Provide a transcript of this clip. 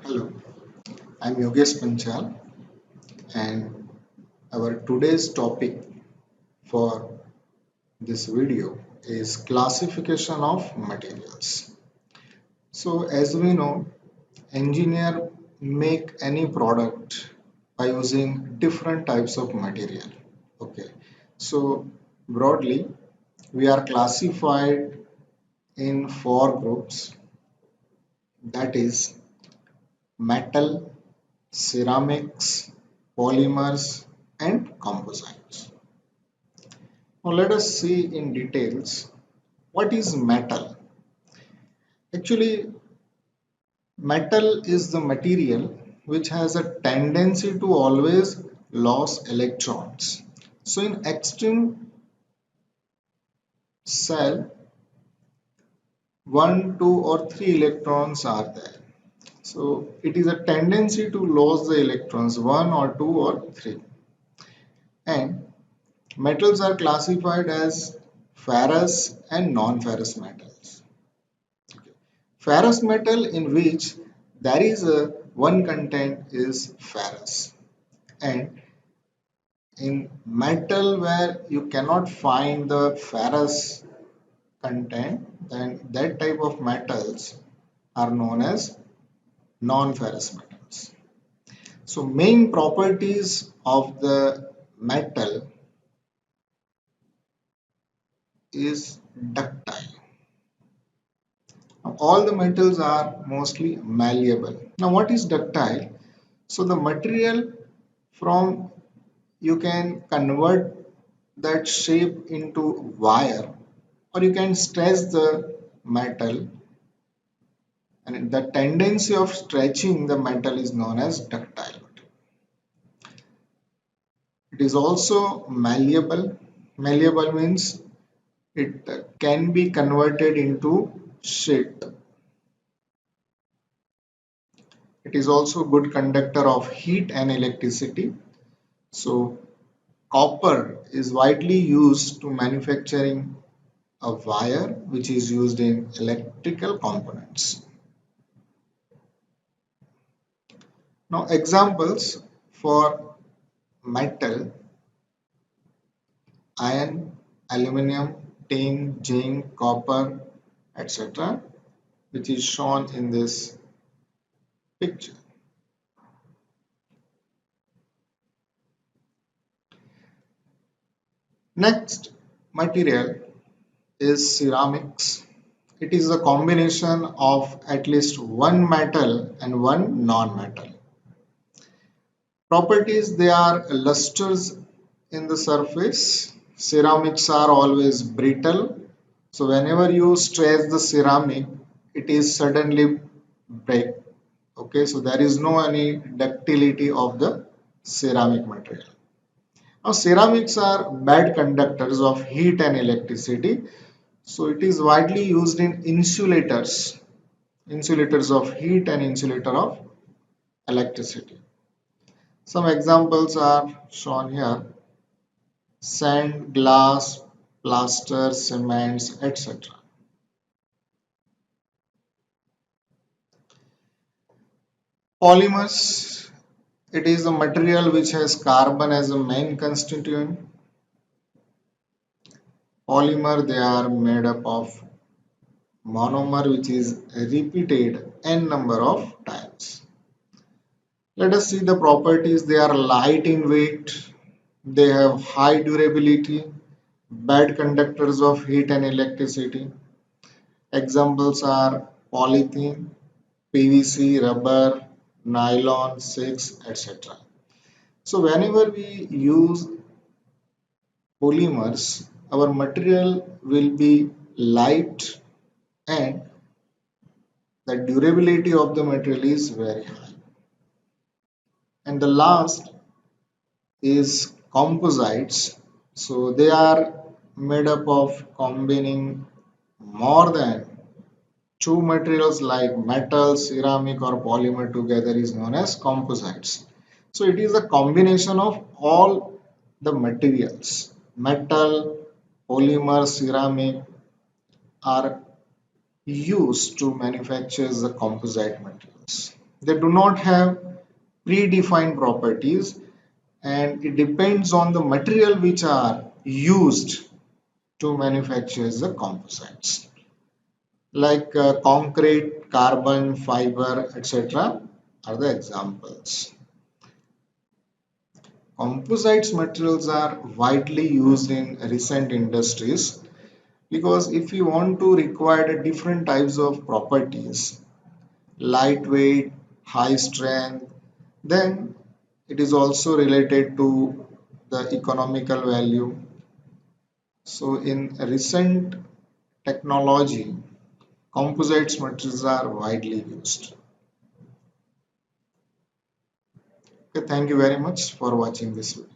Hello, I'm Yogesh Panchal, and our today's topic for this video is classification of materials. So, as we know, engineer make any product by using different types of material. Okay, so broadly, we are classified in four groups, that is metal, ceramics, polymers, and composites. Now let us see in details what is metal. Actually, metal is the material which has a tendency to always lose electrons. So in extreme cell, one, two, or three electrons are there. So it is a tendency to lose the electrons, one or two or three. And metals are classified as ferrous and non-ferrous metals. Ferrous metal in which there is a one content is ferrous, and in metal where you cannot find the ferrous content, then that type of metals are known as non-ferrous metals. So main properties of the metal is ductile. Now, all the metals are mostly malleable. Now what is ductile? So the material from you can convert that shape into wire, or you can stretch the metal, and the tendency of stretching the metal is known as ductile. It is also malleable. Malleable means it can be converted into sheet. It is also good conductor of heat and electricity. So copper is widely used to manufacturing a wire which is used in electrical components. Now examples for metal: iron, aluminum, tin, zinc, copper, etc., which is shown in this picture. Next material is ceramics. It is a combination of at least one metal and one non-metal. Properties: they are lusters in the surface. Ceramics are always brittle. So whenever you stretch the ceramic, it is suddenly break. Okay, so there is no any ductility of the ceramic material. Now ceramics are bad conductors of heat and electricity. So it is widely used in insulators, insulators of heat and insulator of electricity. Some examples are shown here: sand, glass, plaster, cements, etc. Polymers: it is a material which has carbon as a main constituent. Polymer, they are made up of monomer which is repeated n number of times. Let us see the properties. They are light in weight, they have high durability, bad conductors of heat and electricity. Examples are polythene, PVC, rubber, nylon, 6, etc. So whenever we use polymers, our material will be light, and the durability of the material is very high. And the last is composites. So they are made up of combining more than two materials like metal, ceramic, or polymer together is known as composites. So it is a combination of all the materials. Metal, polymer, ceramic are used to manufacture the composite materials. They do not have predefined properties, and it depends on the material which are used to manufacture the composites, like concrete, carbon, fiber, etc. are the examples. Composites materials are widely used in recent industries because if you want to require different types of properties, lightweight, high strength, then it is also related to the economical value. So in recent technology, composites materials are widely used. Okay, thank you very much for watching this video.